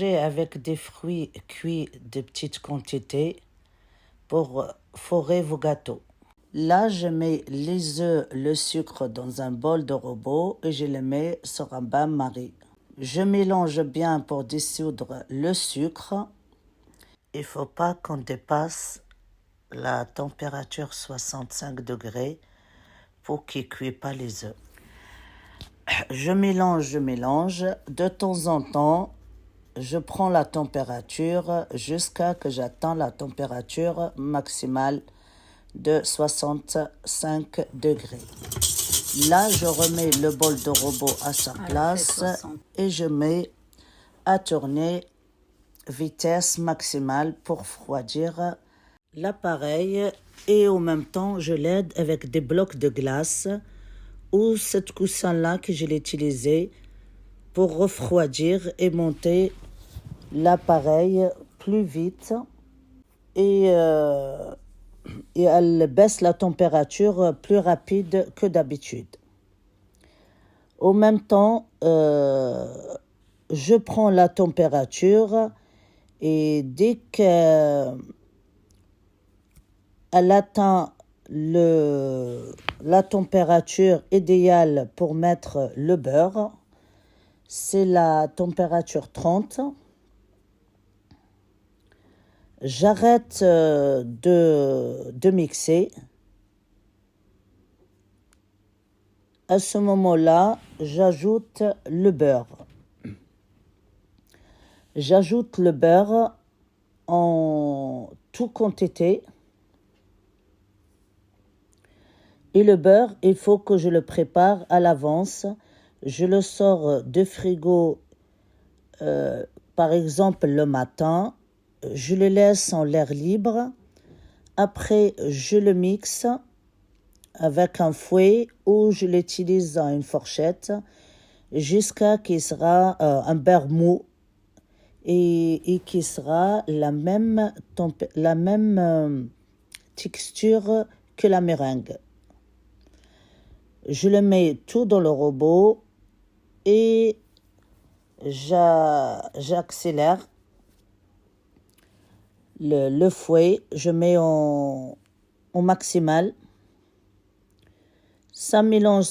Avec des fruits cuits de petites quantités pour forer vos gâteaux. Là, je mets les œufs, le sucre dans un bol de robot et je les mets sur un bain-marie. Je mélange bien pour dissoudre le sucre. Il ne faut pas qu'on dépasse la température 65 degrés pour qu'il ne cuise pas les œufs. Je mélange. De temps en temps, je prends la température jusqu'à que j'attends la température maximale de 65 degrés. Là, je remets le bol de robot à sa place et je mets à tourner vitesse maximale pour refroidir l'appareil et en même temps, je l'aide avec des blocs de glace ou cette coussin-là que je l'ai utilisé pour refroidir et monter l'appareil plus vite et elle baisse la température plus rapide que d'habitude. En même temps, je prends la température et dès qu'elle atteint la température idéale pour mettre le beurre, c'est la température 30. J'arrête de mixer. À ce moment-là, j'ajoute le beurre. J'ajoute le beurre en toute quantité. Et le beurre, il faut que je le prépare à l'avance. Je le sors de frigo, par exemple, le matin. Je le laisse en l'air libre. Après, je le mixe avec un fouet ou je l'utilise dans une fourchette jusqu'à qu'il sera un beurre mou et qui sera la même texture que la meringue. Je le mets tout dans le robot et j'accélère le fouet, je mets en maximal. Ça mélange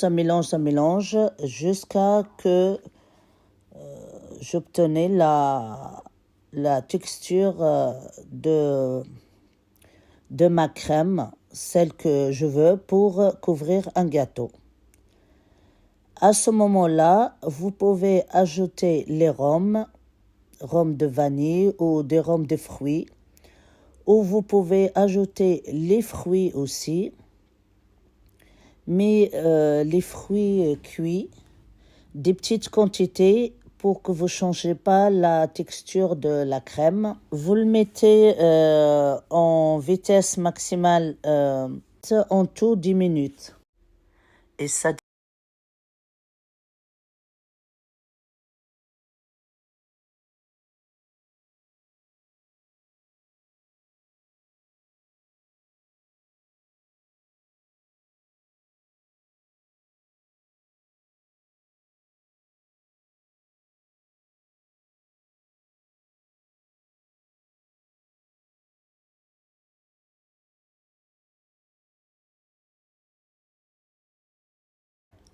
jusqu'à que j'obtenais la texture de ma crème, celle que je veux pour couvrir un gâteau. À ce moment-là, vous pouvez ajouter les rhums de vanille ou des rhums de fruits, ou vous pouvez ajouter les fruits aussi, mais les fruits cuits, des petites quantités pour que vous ne changez pas la texture de la crème. Vous le mettez en vitesse maximale en tout 10 minutes. Et ça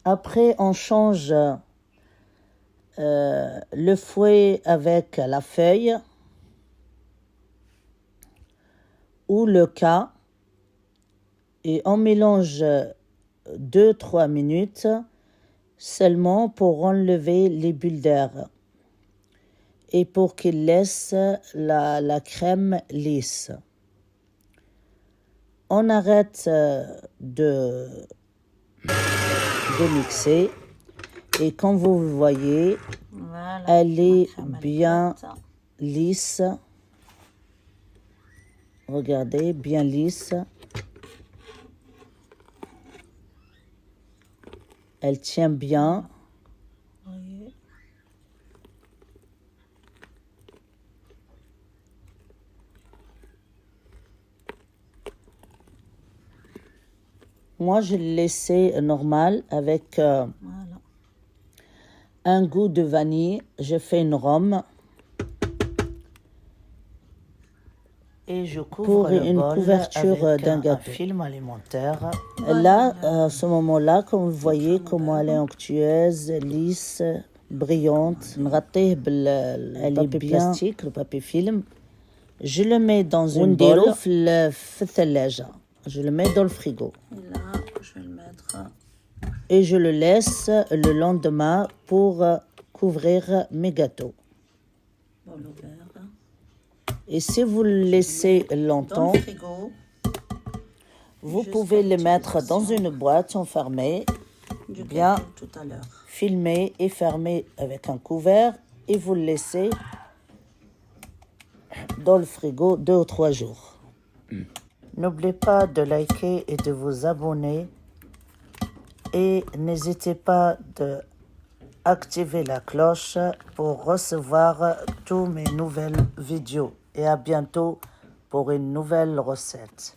Après, on change le fouet avec la feuille ou le cas et on mélange 2-3 minutes seulement pour enlever les bulles d'air et pour qu'il laisse la crème lisse. On arrête de mixer et comme vous voyez, voilà, elle est bien lisse. Regardez, bien lisse. Elle tient bien. Oui. Moi, je l'ai laissé normal avec un goût de vanille. Je fais une rhum. Et je couvre pour le une bol couverture avec d'un un gâteau. film alimentaire. Là, à ce moment-là, comme vous voyez, comment elle est onctueuse, lisse, brillante, نغطيه بالبابي plastique, le papier film. Je le mets dans une bolle في الثلاجة. Je le mets dans le frigo. Et là, je vais le mettre. Et je le laisse le lendemain pour couvrir mes gâteaux. Bol ouvert. Et si vous le laissez Dans longtemps, le frigo. vous pouvez le mettre dans une boîte enfermée, bien Tout à l'heure. filmée et fermée avec un couvert, et vous le laissez dans le frigo 2 ou 3 jours. N'oubliez pas de liker et de vous abonner. Et n'hésitez pas d'activer la cloche pour recevoir toutes mes nouvelles vidéos. Et à bientôt pour une nouvelle recette.